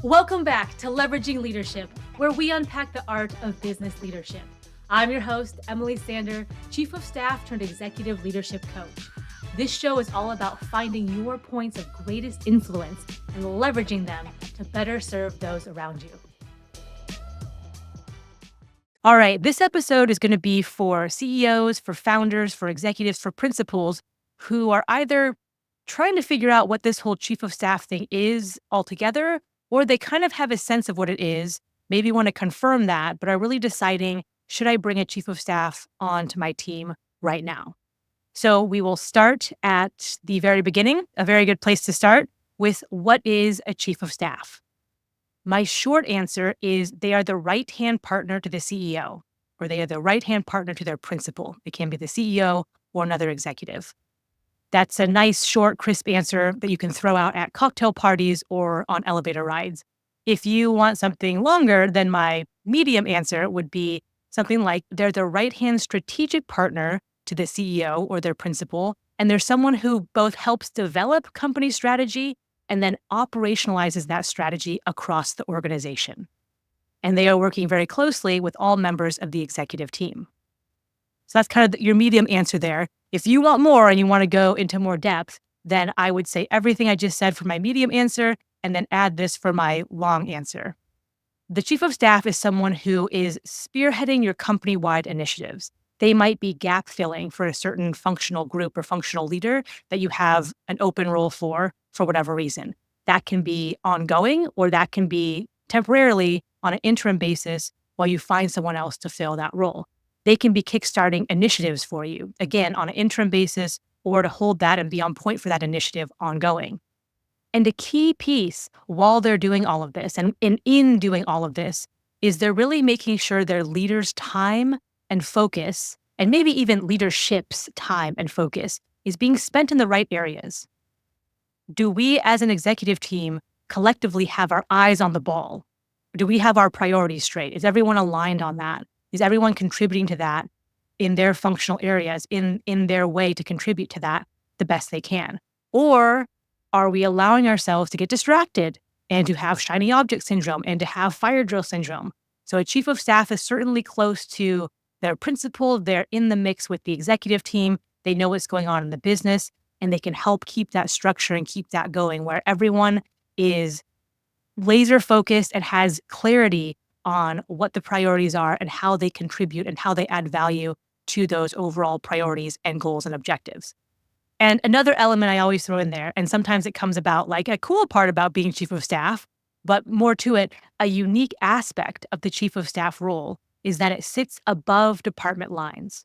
Welcome back to Leveraging Leadership, where we unpack the art of business leadership. I'm your host, Emily Sander, Chief of Staff turned Executive Leadership Coach. This show is all about finding your points of greatest influence and leveraging them to better serve those around you. All right, this episode is going to be for CEOs, for founders, for executives, for principals who are either trying to figure out what this whole Chief of Staff thing is altogether, or they kind of have a sense of what it is, maybe want to confirm that, but are really deciding, should I bring a Chief of Staff onto my team right now? So we will start at the very beginning, a very good place to start with what is a Chief of Staff? My short answer is they are the right-hand partner to the CEO, or they are the right-hand partner to their principal. It can be the CEO or another executive. That's a nice, short, crisp answer that you can throw out at cocktail parties or on elevator rides. If you want something longer, then my medium answer would be something like they're the right-hand strategic partner to the CEO or their principal, and they're someone who both helps develop company strategy and then operationalizes that strategy across the organization. And they are working very closely with all members of the executive team. So that's kind of your medium answer there. If you want more and you want to go into more depth, then I would say everything I just said for my medium answer and then add this for my long answer. The Chief of Staff is someone who is spearheading your company-wide initiatives. They might be gap filling for a certain functional group or functional leader that you have an open role for whatever reason. That can be ongoing, or that can be temporarily on an interim basis while you find someone else to fill that role. They can be kickstarting initiatives for you, again, on an interim basis, or to hold that and be on point for that initiative ongoing. And a key piece while they're doing all of this, and in doing all of this, is they're really making sure their leaders' time and focus, and maybe even leadership's time and focus, is being spent in the right areas. Do we as an executive team collectively have our eyes on the ball? Do we have our priorities straight? Is everyone aligned on that? Is everyone contributing to that in their functional areas, in their way to contribute to that the best they can? Or are we allowing ourselves to get distracted and to have shiny object syndrome and to have fire drill syndrome? So a Chief of Staff is certainly close to their principal. They're in the mix with the executive team. They know what's going on in the business, and they can help keep that structure and keep that going where everyone is laser focused and has clarity on what the priorities are and how they contribute and how they add value to those overall priorities and goals and objectives. And another element I always throw in there, and sometimes it comes about like a cool part about being Chief of Staff, but more to it, a unique aspect of the Chief of Staff role is that it sits above department lines.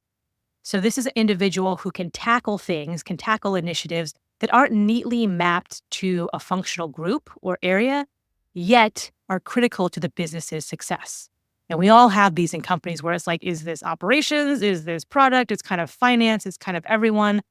So this is an individual who can tackle things, can tackle initiatives that aren't neatly mapped to a functional group or area, yet are critical to the business's success. And we all have these in companies where it's like, is this operations? Is this product? It's kind of finance. It's kind of everyone.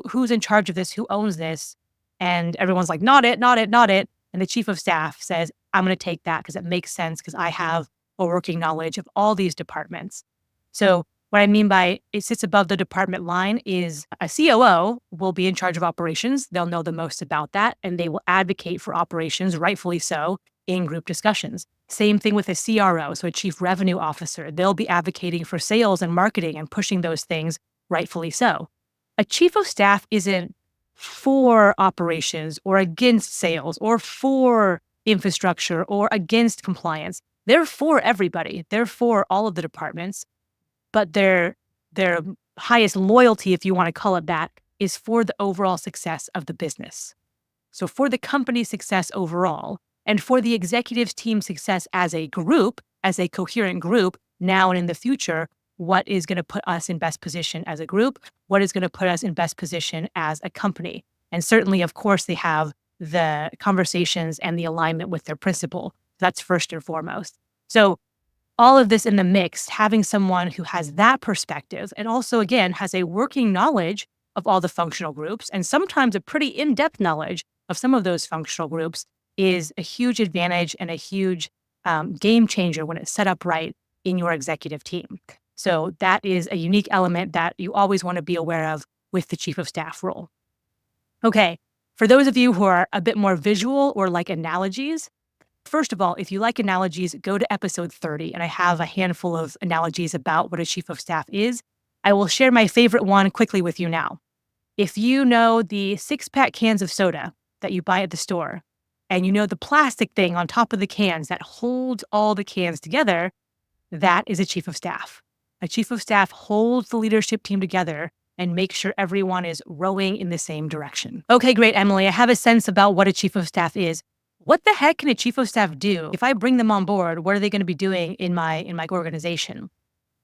Who's in charge of this? Who owns this? And everyone's like, not it, not it, not it. And the Chief of Staff says, I'm going to take that because it makes sense because I have a working knowledge of all these departments. So what I mean by it sits above the department line is a COO will be in charge of operations. They'll know the most about that, and they will advocate for operations, rightfully so, in group discussions. Same thing with a CRO, so a Chief Revenue Officer. They'll be advocating for sales and marketing and pushing those things, rightfully so. A Chief of Staff isn't for operations or against sales or for infrastructure or against compliance. They're for everybody. They're for all of the departments. But their highest loyalty, if you want to call it that, is for the overall success of the business. So for the company's success overall, and for the executive team's success as a group, as a coherent group, now and in the future, what is going to put us in best position as a group? What is going to put us in best position as a company? And certainly, of course, they have the conversations and the alignment with their principal. That's first and foremost. So all of this in the mix, having someone who has that perspective and also, again, has a working knowledge of all the functional groups and sometimes a pretty in-depth knowledge of some of those functional groups is a huge advantage and a huge game changer when it's set up right in your executive team. So that is a unique element that you always want to be aware of with the Chief of Staff role. Okay, for those of you who are a bit more visual or like analogies, First of all, if you like analogies, go to episode 30, and I have a handful of analogies about what a chief of staff is. I will share my favorite one quickly with you now. If you know the 6-pack cans of soda that you buy at the store, and you know the plastic thing on top of the cans that holds all the cans together, that is a chief of staff. A chief of staff holds the leadership team together and makes sure everyone is rowing in the same direction. Okay, great, Emily. I have a sense about what a chief of staff is. What the heck can a chief of staff do? If I bring them on board, what are they going to be doing in my organization?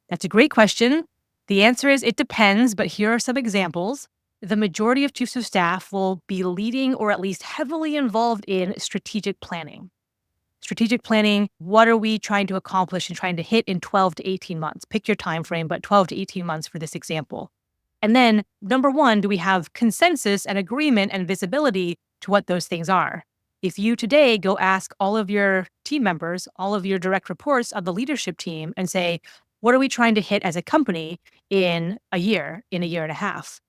That's a great question. The answer is it depends, but here are some examples. The majority of chiefs of staff will be leading or at least heavily involved in strategic planning. Strategic planning, what are we trying to accomplish and trying to hit in 12 to 18 months? Pick your time frame, but 12 to 18 months for this example. And then, number one, do we have consensus and agreement and visibility to what those things are? If you today go ask all of your team members, all of your direct reports on the leadership team and say, what are we trying to hit as a company in a year and a half?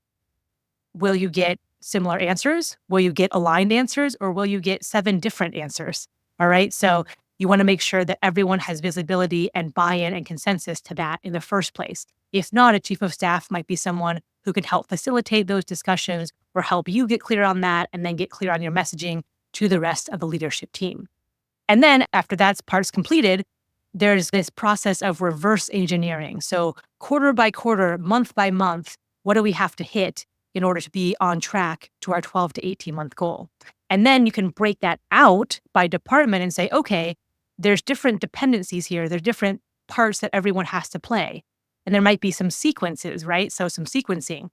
Will you get similar answers? Will you get aligned answers? Or will you get 7 different answers? All right. So you want to make sure that everyone has visibility and buy-in and consensus to that in the first place. If not, a chief of staff might be someone who can help facilitate those discussions or help you get clear on that and then get clear on your messaging to the rest of the leadership team. And then after that part's completed, there's this process of reverse engineering. So quarter by quarter, month by month, what do we have to hit in order to be on track to our 12 to 18 month goal? And then you can break that out by department and say, okay, there's different dependencies here. There's different parts that everyone has to play. And there might be some sequences, right? So some sequencing.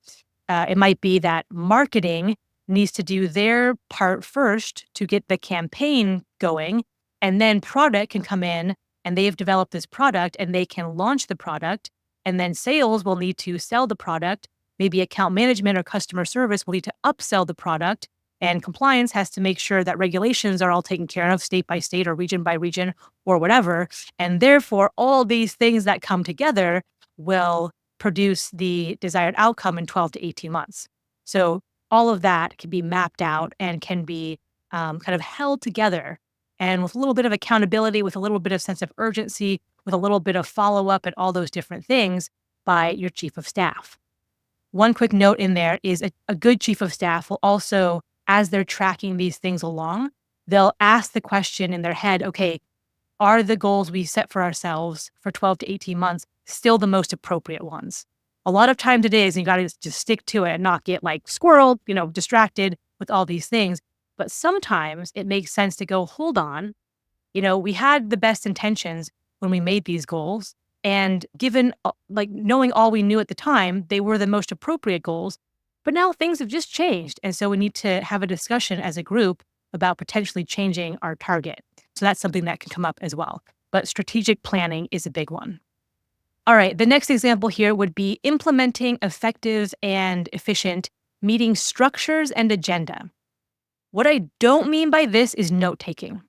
It might be that marketing needs to do their part first to get the campaign going. And then product can come in and they've developed this product and they can launch the product. And then sales will need to sell the product. Maybe account management or customer service will need to upsell the product. And compliance has to make sure that regulations are all taken care of state by state or region by region or whatever. And therefore, all these things that come together will produce the desired outcome in 12 to 18 months. So all of that can be mapped out and can be kind of held together. And with a little bit of accountability, with a little bit of sense of urgency, with a little bit of follow-up and all those different things by your chief of staff. One quick note in there is a good chief of staff will also, as they're tracking these things along, they'll ask the question in their head, okay, are the goals we set for ourselves for 12 to 18 months still the most appropriate ones? A lot of times it is, and you got to just stick to it and not get like squirreled, distracted with all these things. But sometimes it makes sense to go, hold on, we had the best intentions when we made these goals. And given knowing all we knew at the time, they were the most appropriate goals. But now things have just changed. And so we need to have a discussion as a group about potentially changing our target. So that's something that can come up as well. But strategic planning is a big one. All right, the next example here would be implementing effective and efficient meeting structures and agenda. What I don't mean by this is note-taking.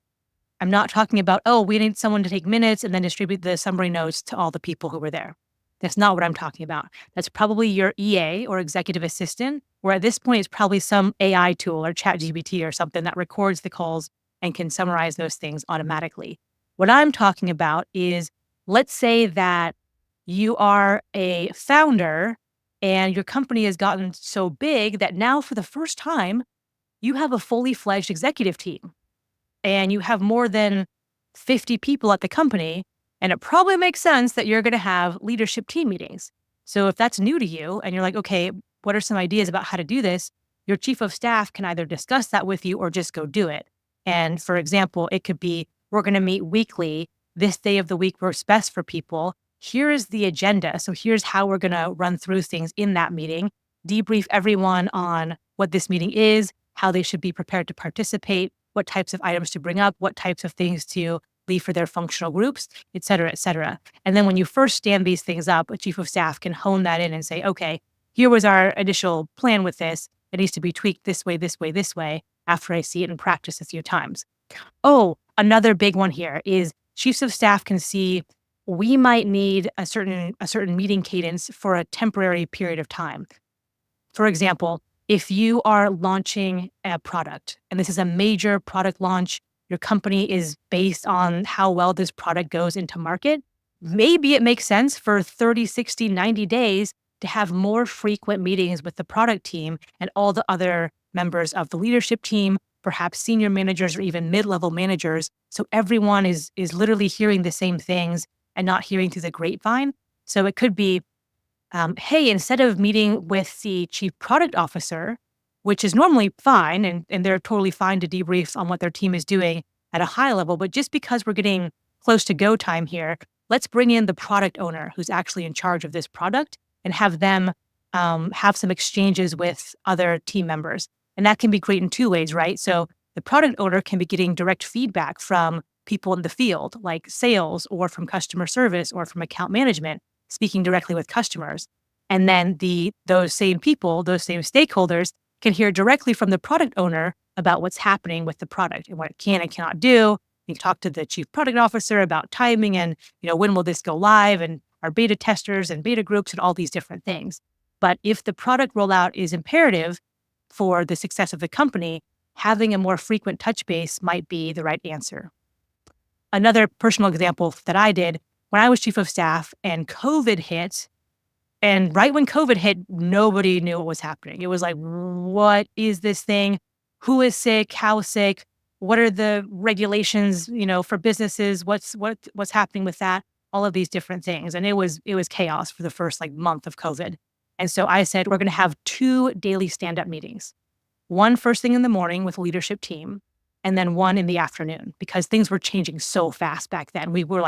I'm not talking about, we need someone to take minutes and then distribute the summary notes to all the people who were there. That's not what I'm talking about. That's probably your EA or executive assistant, where at this point it's probably some AI tool or ChatGPT or something that records the calls and can summarize those things automatically. What I'm talking about is, let's say that you are a founder and your company has gotten so big that now for the first time, you have a fully fledged executive team and you have more than 50 people at the company. And it probably makes sense that you're going to have leadership team meetings. So if that's new to you and you're like, okay, what are some ideas about how to do this? Your chief of staff can either discuss that with you or just go do it. And for example, it could be, we're going to meet weekly. This day of the week works best for people. Here is the agenda. So here's how we're going to run through things in that meeting, debrief everyone on what this meeting is, how they should be prepared to participate, what types of items to bring up, what types of things to leave for their functional groups, et cetera, et cetera. And then when you first stand these things up, a chief of staff can hone that in and say, okay, here was our initial plan with this. It needs to be tweaked this way, this way, this way, after I see it in practice a few times. Oh, another big one here is chiefs of staff can see we might need a certain meeting cadence for a temporary period of time. For example, if you are launching a product, and this is a major product launch, your company is based on how well this product goes into market, maybe it makes sense for 30, 60, 90 days to have more frequent meetings with the product team and all the other members of the leadership team, perhaps senior managers or even mid-level managers. So everyone is literally hearing the same things and not hearing through the grapevine. So it could be, hey, instead of meeting with the chief product officer, which is normally fine, and they're totally fine to debrief on what their team is doing at a high level, but just because we're getting close to go time here, let's bring in the product owner who's actually in charge of this product and have them have some exchanges with other team members. And that can be great in two ways, right? So the product owner can be getting direct feedback from people in the field, like sales or from customer service or from account management, speaking directly with customers. And then those same people, those same stakeholders can hear directly from the product owner about what's happening with the product and what it can and cannot do. You can talk to the chief product officer about timing and, when will this go live, and our beta testers and beta groups and all these different things. But if the product rollout is imperative for the success of the company, having a more frequent touch base might be the right answer. Another personal example that I did when I was chief of staff and COVID hit, and right when COVID hit, nobody knew what was happening. It was like, what is this thing? Who is sick? How sick? What are the regulations, for businesses? What's happening with that? All of these different things. And it was chaos for the first month of COVID. And so I said, we're going to have 2 daily stand-up meetings. One first thing in the morning with the leadership team, and then one in the afternoon, because things were changing so fast back then. We were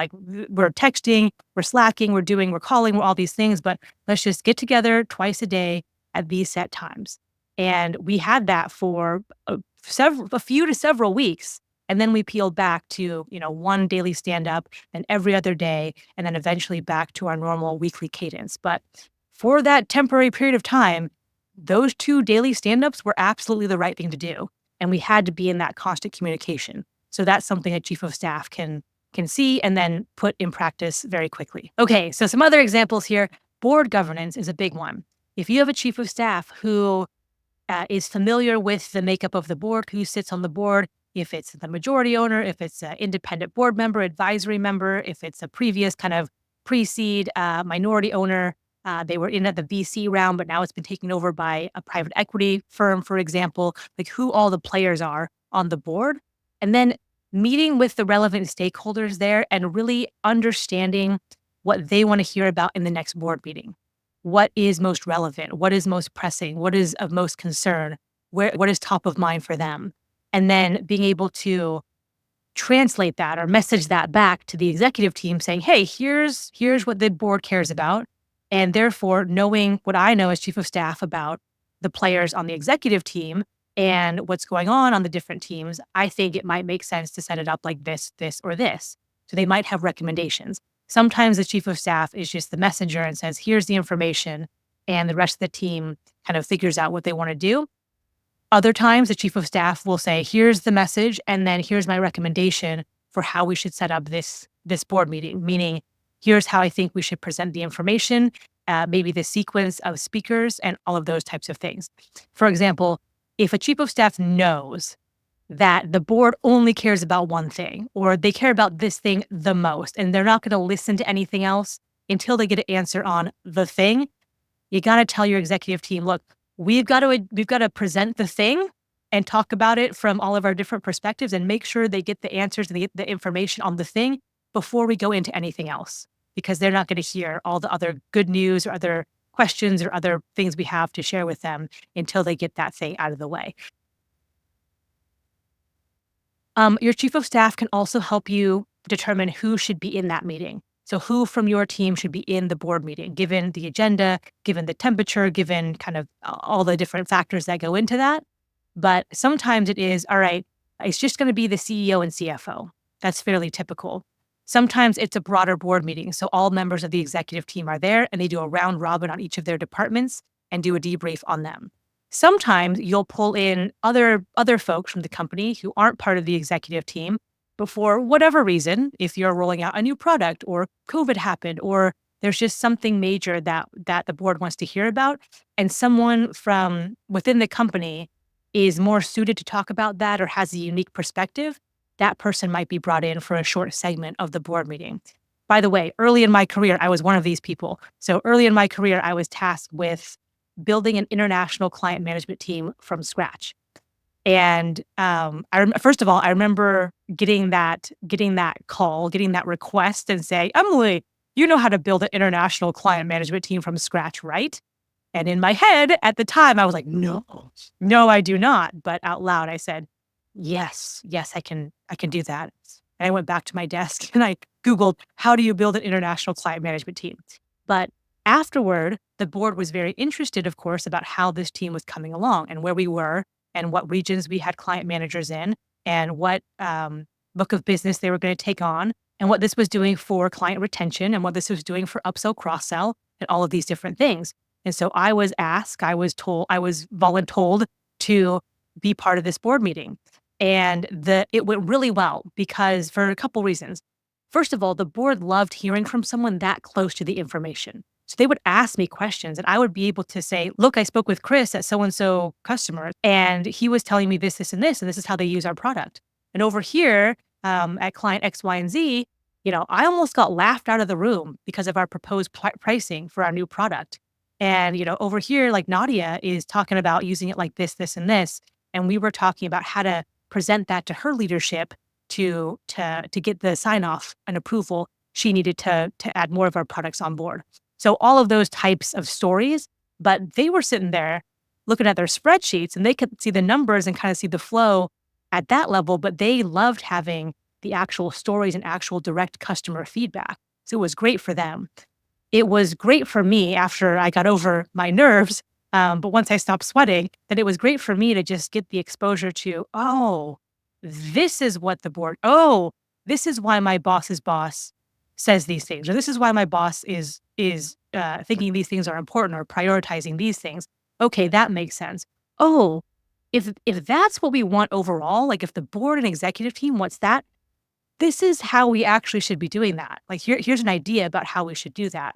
we're texting, we're Slacking, we're calling, we're all these things, but let's just get together twice a day at these set times. And we had that for a few to several weeks. And then we peeled back to, one daily stand up, then every other day, and then eventually back to our normal weekly cadence. But for that temporary period of time, those 2 daily stand-ups were absolutely the right thing to do. And we had to be in that constant communication. So that's something a chief of staff can see and then put in practice very quickly. Okay, so some other examples here. Board governance is a big one. If you have a chief of staff who is familiar with the makeup of the board, who sits on the board, if it's the majority owner, if it's an independent board member, advisory member, if it's a previous kind of pre-seed minority owner, they were in at the VC round, but now it's been taken over by a private equity firm, for example, who all the players are on the board. And then meeting with the relevant stakeholders there and really understanding what they want to hear about in the next board meeting. What is most relevant? What is most pressing? What is of most concern? What is top of mind for them? And then being able to translate that or message that back to the executive team saying, hey, here's what the board cares about. And therefore, knowing what I know as chief of staff about the players on the executive team and what's going on the different teams, I think it might make sense to set it up like this, this, or this. So they might have recommendations. Sometimes the chief of staff is just the messenger and says, here's the information, and the rest of the team kind of figures out what they want to do. Other times, the chief of staff will say, here's the message, and then here's my recommendation for how we should set up this board meeting, meaning here's how I think we should present the information, maybe the sequence of speakers and all of those types of things. For example, if a chief of staff knows that the board only cares about one thing, or they care about this thing the most, and they're not going to listen to anything else until they get an answer on the thing, you got to tell your executive team, look, we've got to present the thing and talk about it from all of our different perspectives and make sure they get the answers and the information on the thing before we go into anything else, because they're not going to hear all the other good news or other questions or other things we have to share with them until they get that thing out of the way. Your chief of staff can also help you determine who should be in that meeting. So who from your team should be in the board meeting, given the agenda, given the temperature, given kind of all the different factors that go into that. But sometimes it is, all right, it's just going to be the CEO and CFO. That's fairly typical. Sometimes it's a broader board meeting. So all members of the executive team are there and they do a round robin on each of their departments and do a debrief on them. Sometimes you'll pull in other folks from the company who aren't part of the executive team, but for whatever reason, if you're rolling out a new product or COVID happened, or there's just something major that the board wants to hear about, and someone from within the company is more suited to talk about that or has a unique perspective, that person might be brought in for a short segment of the board meeting. By the way, early in my career, I was one of these people. So early in my career, I was tasked with building an international client management team from scratch. And first of all, I remember getting that call, getting that request, and say, "Emily, you know how to build an international client management team from scratch, right?" And in my head at the time, I was like, "No, no, I do not." But out loud, I said, "Yes, yes, I can do that." And I went back to my desk and I Googled, "How do you build an international client management team?" But afterward, the board was very interested, of course, about how this team was coming along and where we were and what regions we had client managers in and what book of business they were going to take on and what this was doing for client retention and what this was doing for upsell, cross-sell, and all of these different things. And so I was asked, I was voluntold to be part of this board meeting. And it went really well because for a couple reasons. First of all, the board loved hearing from someone that close to the information. So they would ask me questions and I would be able to say, "Look, I spoke with Chris at so-and-so customer and he was telling me this, this, and this is how they use our product. And over here at client X, Y, and Z, I almost got laughed out of the room because of our proposed pricing for our new product. And, over here, like Nadia is talking about using it like this, and this. And we were talking about how to present that to her leadership to get the sign off and approval she needed to add more of our products on board." So all of those types of stories, but they were sitting there looking at their spreadsheets and they could see the numbers and kind of see the flow at that level, but they loved having the actual stories and actual direct customer feedback. So it was great for them. It was great for me after I got over my nerves. But once I stopped sweating, then it was great for me to just get the exposure to, oh, this is what the board, oh, this is why my boss's boss says these things, or this is why my boss is thinking these things are important or prioritizing these things. Okay, that makes sense. Oh, if that's what we want overall, like if the board and executive team wants that, this is how we actually should be doing that. Like here's an idea about how we should do that.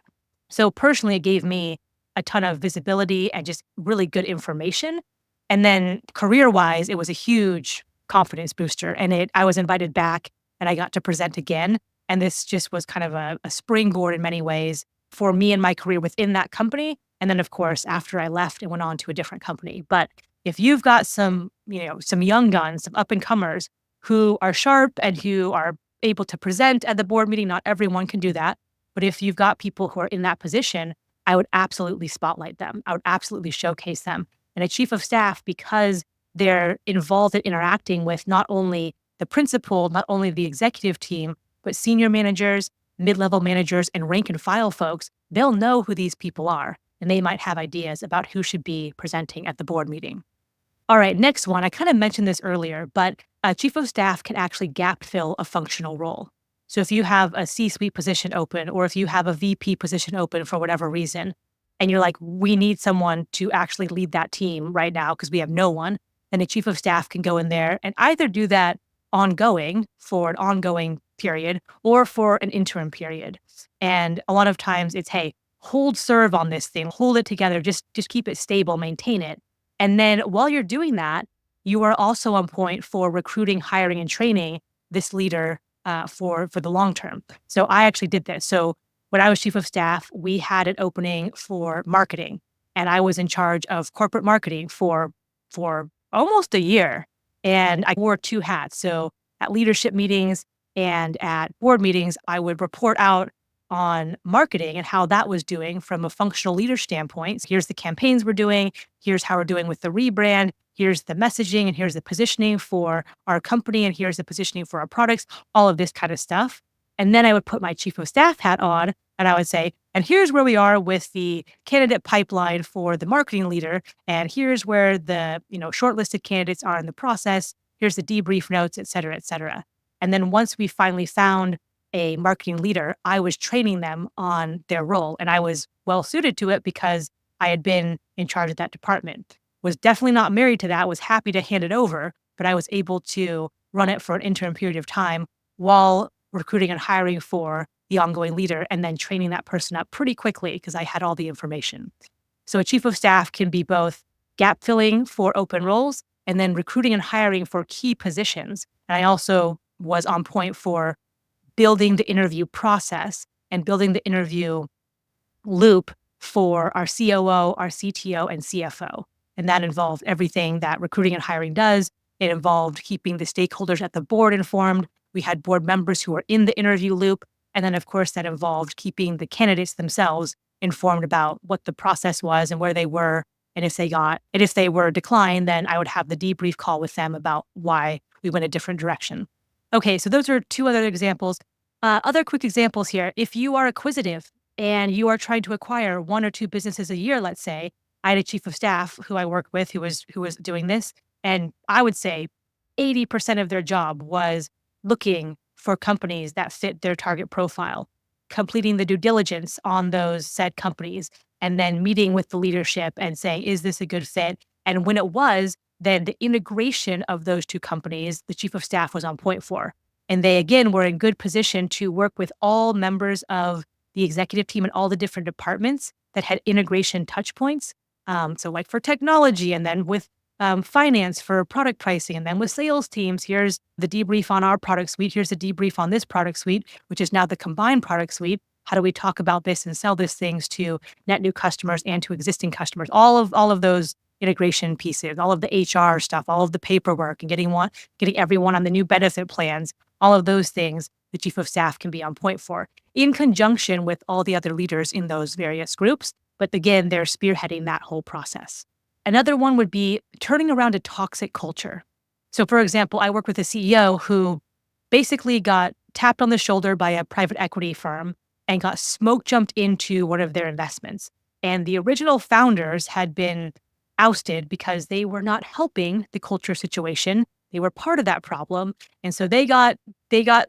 So personally, it gave me a ton of visibility and just really good information. And then career-wise, it was a huge confidence booster. And I was invited back and I got to present again. And this just was kind of a springboard in many ways for me and my career within that company. And then, of course, after I left, it went on to a different company. But if you've got some young guns, some up-and-comers who are sharp and who are able to present at the board meeting, not everyone can do that. But if you've got people who are in that position, I would absolutely spotlight them. I would absolutely showcase them. And a chief of staff, because they're involved in interacting with not only the principal, not only the executive team, but senior managers, mid-level managers, and rank and file folks, they'll know who these people are. And they might have ideas about who should be presenting at the board meeting. All right, next one. I kind of mentioned this earlier, but a chief of staff can actually gap fill a functional role. So if you have a C-suite position open, or if you have a VP position open for whatever reason, and you're like, we need someone to actually lead that team right now because we have no one, then a chief of staff can go in there and either do that ongoing for an ongoing period or for an interim period. And a lot of times it's, hey, hold serve on this thing, hold it together, just keep it stable, maintain it. And then while you're doing that, you are also on point for recruiting, hiring, and training this leader for the long term. So I actually did this. So when I was chief of staff, we had an opening for marketing, and I was in charge of corporate marketing for almost a year. And I wore two hats. So at leadership meetings and at board meetings, I would report out on marketing and how that was doing from a functional leader standpoint. So here's the campaigns we're doing. Here's how we're doing with the rebrand. Here's the messaging and here's the positioning for our company. And here's the positioning for our products, all of this kind of stuff. And then I would put my chief of staff hat on and I would say, and here's where we are with the candidate pipeline for the marketing leader. And here's where the, shortlisted candidates are in the process. Here's the debrief notes, et cetera, et cetera. And then once we finally found a marketing leader, I was training them on their role. And I was well suited to it because I had been in charge of that department. Was definitely not married to that, was happy to hand it over, but I was able to run it for an interim period of time while recruiting and hiring for the ongoing leader and then training that person up pretty quickly because I had all the information. So a chief of staff can be both gap filling for open roles and then recruiting and hiring for key positions. And I also was on point for building the interview process and building the interview loop for our COO, our CTO, and CFO. And that involved everything that recruiting and hiring does. It involved keeping the stakeholders at the board informed. We had board members who were in the interview loop. And then, of course, that involved keeping the candidates themselves informed about what the process was and where they were. And if they were declined, then I would have the debrief call with them about why we went a different direction. Okay, so those are two other examples. Other quick examples here. If you are acquisitive and you are trying to acquire 1 or 2 businesses a year, let's say, I had a chief of staff who I worked with who was doing this, and I would say 80% of their job was looking for companies that fit their target profile, completing the due diligence on those said companies, and then meeting with the leadership and saying, is this a good fit? And when it was, then the integration of those 2 companies, the chief of staff was on point for. And they, again, were in good position to work with all members of the executive team and all the different departments that had integration touch points. So like for technology, and then with finance for product pricing, and then with sales teams, here's the debrief on our product suite. Here's the debrief on this product suite, which is now the combined product suite. How do we talk about this and sell these things to net new customers and to existing customers? All of those integration pieces, all of the HR stuff, all of the paperwork, and getting everyone on the new benefit plans, all of those things the chief of staff can be on point for, in conjunction with all the other leaders in those various groups. But again, they're spearheading that whole process. Another one would be turning around a toxic culture. So for example, I work with a CEO who basically got tapped on the shoulder by a private equity firm and got smoke jumped into one of their investments. And the original founders had been ousted because they were not helping the culture situation. They were part of that problem. And so they got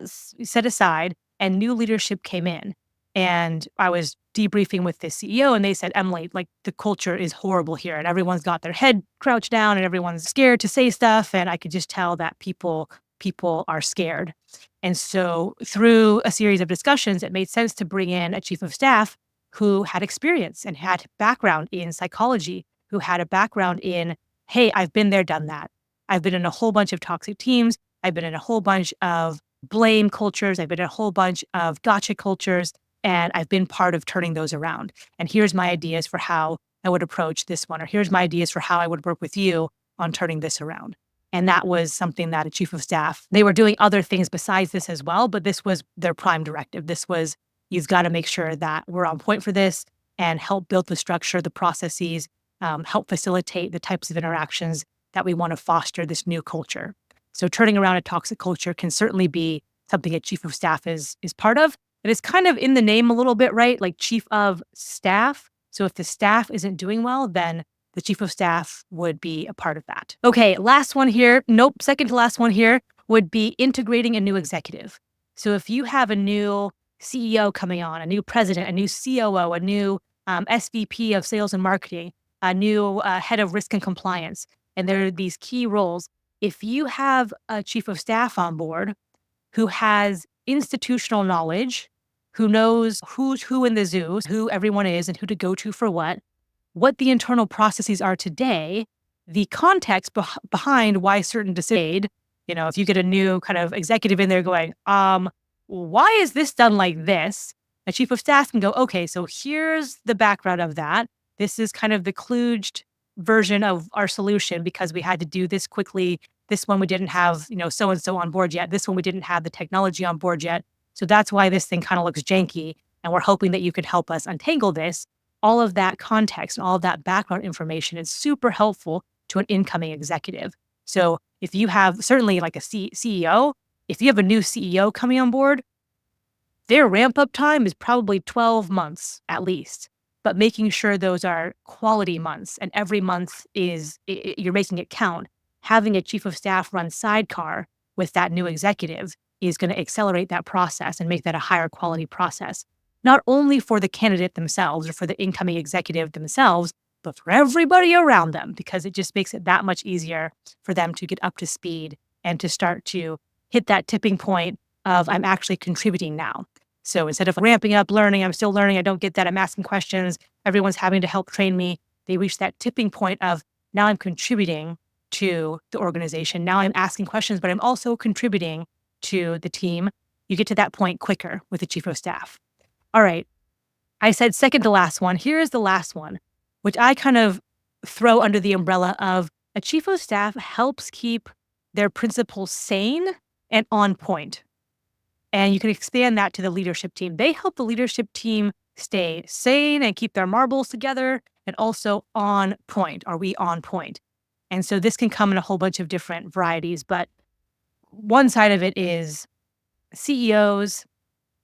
set aside and new leadership came in. And I was debriefing with the CEO and they said, Emily, like the culture is horrible here and everyone's got their head crouched down and everyone's scared to say stuff. And I could just tell that people are scared. And so through a series of discussions, it made sense to bring in a chief of staff who had experience and had background in psychology, who had a background in, hey, I've been there, done that. I've been in a whole bunch of toxic teams. I've been in a whole bunch of blame cultures. I've been in a whole bunch of gotcha cultures, and I've been part of turning those around. And here's my ideas for how I would approach this one, or here's my ideas for how I would work with you on turning this around. And that was something that a chief of staff, they were doing other things besides this as well, but this was their prime directive. This was, you've got to make sure that we're on point for this and help build the structure, the processes, help facilitate the types of interactions that we want to foster this new culture. So turning around a toxic culture can certainly be something a chief of staff is part of. And it's kind of in the name a little bit, right? Like chief of staff. So if the staff isn't doing well, then the chief of staff would be a part of that. Okay, last one here. Nope, second to last one here would be integrating a new executive. So if you have a new CEO coming on, a new president, a new COO, a new SVP of sales and marketing, a new head of risk and compliance, and there are these key roles. If you have a chief of staff on board who has institutional knowledge, who knows who's who in the zoo, who everyone is and who to go to for what the internal processes are today, the context behind why certain decisions, if you get a new kind of executive in there going, why is this done like this? A chief of staff can go, okay, so here's the background of that. This is kind of the kludged version of our solution because we had to do this quickly. This one we didn't have, so-and-so on board yet. This one we didn't have the technology on board yet. So that's why this thing kind of looks janky. And we're hoping that you could help us untangle this. All of that context and all of that background information is super helpful to an incoming executive. So if you have certainly like a CEO, if you have a new CEO coming on board, their ramp up time is probably 12 months at least, but making sure those are quality months and every month you're making it count. Having a chief of staff run sidecar with that new executive is going to accelerate that process and make that a higher quality process, not only for the candidate themselves or for the incoming executive themselves, but for everybody around them, because it just makes it that much easier for them to get up to speed and to start to hit that tipping point of I'm actually contributing now. So instead of ramping up learning, I'm still learning, I don't get that, I'm asking questions, everyone's having to help train me, they reach that tipping point of now I'm contributing to the organization. Now I'm asking questions, but I'm also contributing to the team, you get to that point quicker with the chief of staff. All right. I said second to last one. Here is the last one, which I kind of throw under the umbrella of a chief of staff helps keep their principals sane and on point. And you can expand that to the leadership team. They help the leadership team stay sane and keep their marbles together and also on point. Are we on point? And so this can come in a whole bunch of different varieties. But one side of it is CEOs,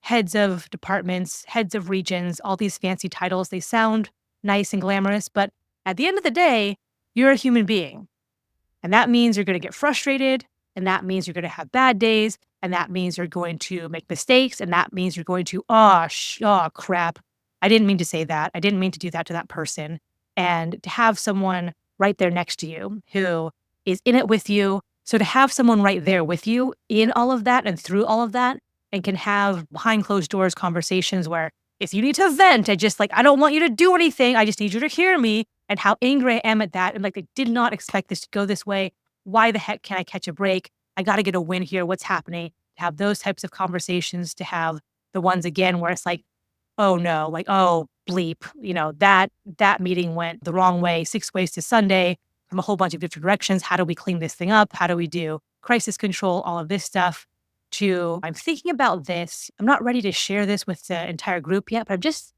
heads of departments, heads of regions, all these fancy titles. They sound nice and glamorous, but at the end of the day, you're a human being. And that means you're going to get frustrated. And that means you're going to have bad days. And that means you're going to make mistakes. And that means you're going to, oh, crap. I didn't mean to say that. I didn't mean to do that to that person. And to have someone right there next to you who is in it with you. So to have someone right there with you in all of that and through all of that and can have behind closed doors conversations where if you need to vent, I don't want you to do anything. I just need you to hear me and how angry I am at that. And I did not expect this to go this way. Why the heck can't I catch a break? I got to get a win here. What's happening? To have those types of conversations, to have the ones again where it's oh no, oh bleep, that meeting went the wrong way, 6 ways to Sunday from a whole bunch of different directions. How do we clean this thing up? How do we do crisis control? All of this stuff. I'm thinking about this. I'm not ready to share this with the entire group yet, but I'm just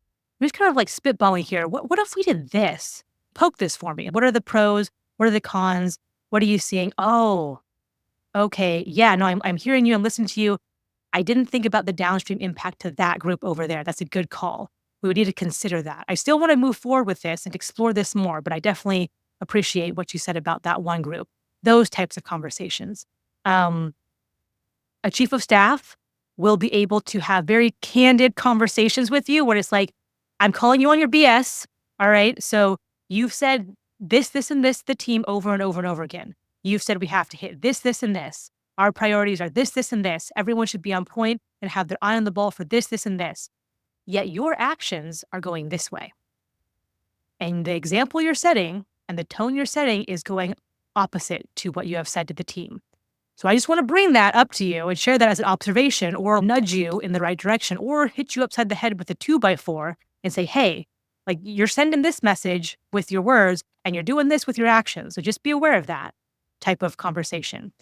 kind of spitballing here. What if we did this? Poke this for me. What are the pros? What are the cons? What are you seeing? Oh, okay. Yeah, no, I'm hearing you. I'm listening to you. I didn't think about the downstream impact to that group over there. That's a good call. We would need to consider that. I still want to move forward with this and explore this more, but I definitely appreciate what you said about that one group. Those types of conversations. A chief of staff will be able to have very candid conversations with you where it's I'm calling you on your BS. All right. So you've said this, and this, the team over and over and over again. You've said we have to hit this, and this. Our priorities are this, and this. Everyone should be on point and have their eye on the ball for this, and this. Yet your actions are going this way. And the example you're setting and the tone you're setting is going opposite to what you have said to the team. So I just want to bring that up to you and share that as an observation or nudge you in the right direction or hit you upside the head with a 2x4 and say, hey, you're sending this message with your words and you're doing this with your actions. So just be aware of that type of conversation.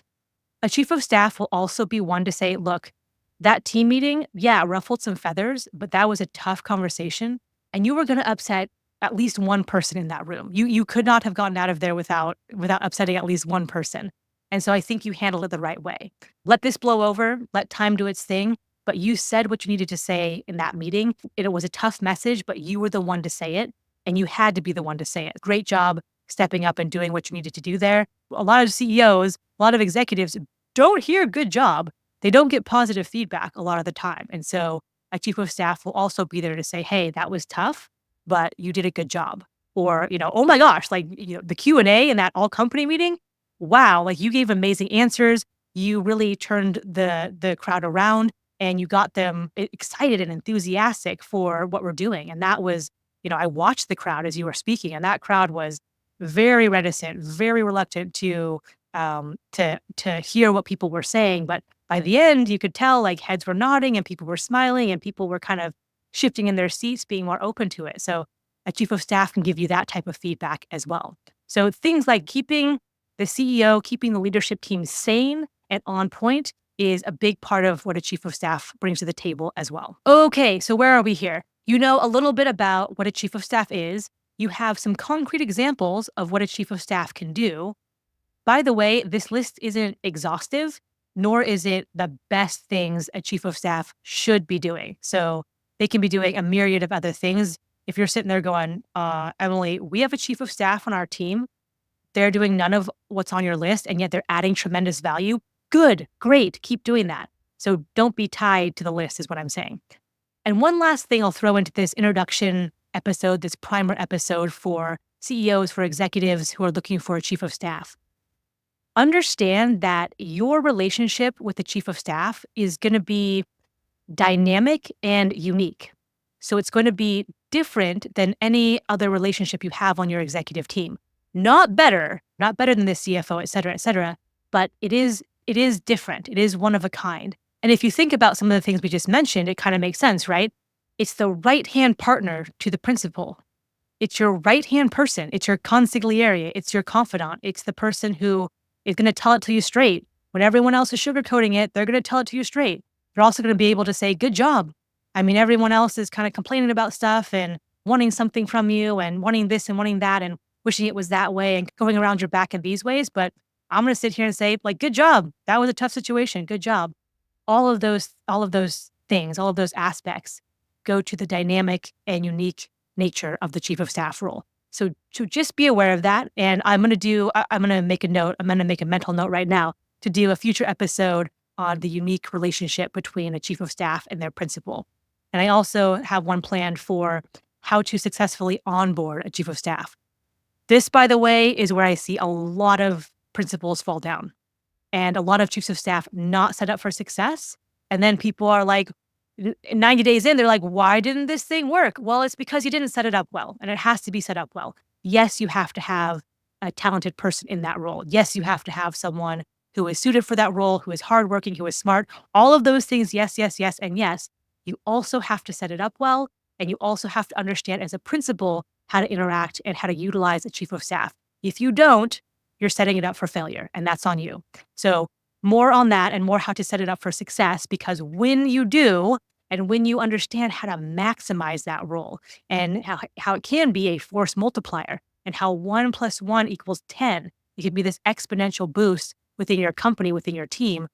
A chief of staff will also be one to say, look, that team meeting, yeah, ruffled some feathers, but that was a tough conversation. And you were going to upset at least one person in that room. You could not have gotten out of there without upsetting at least one person. And so I think you handled it the right way. Let this blow over, let time do its thing, but you said what you needed to say in that meeting. It was a tough message, but you were the one to say it, and you had to be the one to say it. Great job stepping up and doing what you needed to do there. A lot of CEOs, a lot of executives don't hear good job. They don't get positive feedback a lot of the time. And so a chief of staff will also be there to say, hey, that was tough, but you did a good job. Or, oh my gosh, the Q&A in that all company meeting, wow, you gave amazing answers. You really turned the crowd around and you got them excited and enthusiastic for what we're doing. And that was, I watched the crowd as you were speaking, and that crowd was very reticent, very reluctant to hear what people were saying. But by the end, you could tell heads were nodding and people were smiling and people were kind of shifting in their seats, being more open to it. So a chief of staff can give you that type of feedback as well. So things like keeping the CEO, keeping the leadership team sane and on point is a big part of what a chief of staff brings to the table as well. Okay, so where are we here? You know a little bit about what a chief of staff is. You have some concrete examples of what a chief of staff can do. By the way, this list isn't exhaustive, nor is it the best things a chief of staff should be doing. So they can be doing a myriad of other things. If you're sitting there going, Emily, we have a chief of staff on our team. They're doing none of what's on your list, and yet they're adding tremendous value. Good, great, keep doing that. So don't be tied to the list is what I'm saying. And one last thing I'll throw into this introduction episode, this primer episode for CEOs, for executives who are looking for a chief of staff. Understand that your relationship with the chief of staff is going to be dynamic and unique. So it's going to be different than any other relationship you have on your executive team. Not better than the CFO, et cetera, but it is it is different. It is one of a kind. And if you think about some of the things we just mentioned, it kind of makes sense, right? It's the right-hand partner to the principal. It's your right-hand person. It's your consigliere. It's your confidant. It's the person who is going to tell it to you straight. When everyone else is sugarcoating it, they're going to tell it to you straight. They're also going to be able to say, good job. I mean, everyone else is kind of complaining about stuff and wanting something from you and wanting this and wanting that and wishing it was that way and going around your back in these ways. But I'm going to sit here and say, like, good job. That was a tough situation. Good job. All of those things, all of those aspects go to the dynamic and unique nature of the chief of staff role. So just be aware of that. And I'm going to make a note. I'm going to make a mental note right now to do a future episode on the unique relationship between a chief of staff and their principal. And I also have one planned for how to successfully onboard a chief of staff. This, by the way, is where I see a lot of principals fall down and a lot of chiefs of staff not set up for success. And then people are like, 90 days in, they're like, why didn't this thing work? Well, it's because you didn't set it up well, and it has to be set up well. Yes, you have to have a talented person in that role. Yes, you have to have someone who is suited for that role, who is hardworking, who is smart. All of those things, yes, yes, yes, and yes. You also have to set it up well, and you also have to understand as a principal how to interact and how to utilize a chief of staff. If you don't, you're setting it up for failure, and that's on you. So more on that and more how to set it up for success, because when you do, and when you understand how to maximize that role and how it can be a force multiplier and how 1 + 1 = 10, it can be this exponential boost within your company, within your team,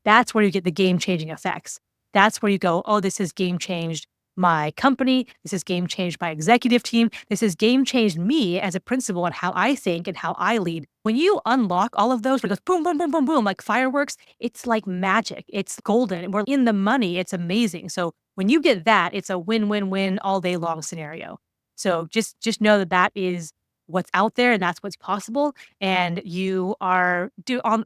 that's where you get the game-changing effects. That's where you go, oh, this has game-changed my company. This has game-changed my executive team. This has game-changed me as a principal and how I think and how I lead. When you unlock all of those, where it goes boom, boom, boom, boom, boom, like fireworks, it's like magic. It's golden. We're in the money. It's amazing. So when you get that, it's a win-win-win all day long scenario. So just know that that is what's out there and that's what's possible. And you are on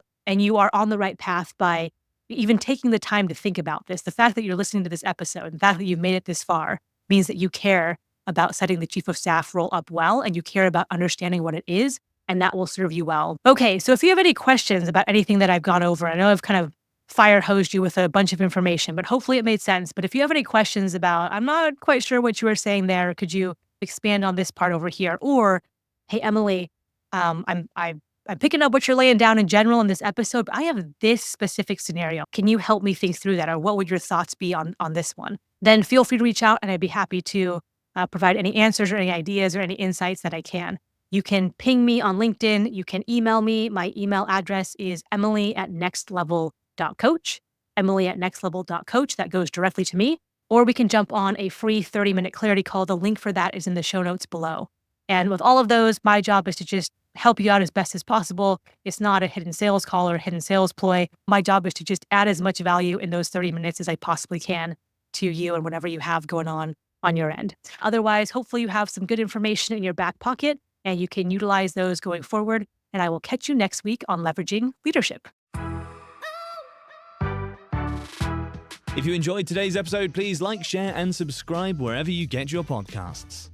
the right path by even taking the time to think about this. The fact that you're listening to this episode, the fact that you've made it this far means that you care about setting the chief of staff role up well, and you care about understanding what it is, and that will serve you well. Okay, so if you have any questions about anything that I've gone over, I know I've kind of fire hosed you with a bunch of information, but hopefully it made sense. But if you have any questions about, I'm not quite sure what you were saying there, could you expand on this part over here? Or, hey, Emily, I'm picking up what you're laying down in general in this episode, but I have this specific scenario. Can you help me think through that? Or what would your thoughts be on this one? Then feel free to reach out and I'd be happy to provide any answers or any ideas or any insights that I can. You can ping me on LinkedIn. You can email me. My email address is emily@nextlevel.coach, emily@nextlevel.coach. That goes directly to me. Or we can jump on a free 30-minute clarity call. The link for that is in the show notes below. And with all of those, my job is to just help you out as best as possible. It's not a hidden sales call or a hidden sales ploy. My job is to just add as much value in those 30 minutes as I possibly can to you and whatever you have going on your end. Otherwise, hopefully you have some good information in your back pocket and you can utilize those going forward. And I will catch you next week on Leveraging Leadership. If you enjoyed today's episode, please like, share, and subscribe wherever you get your podcasts.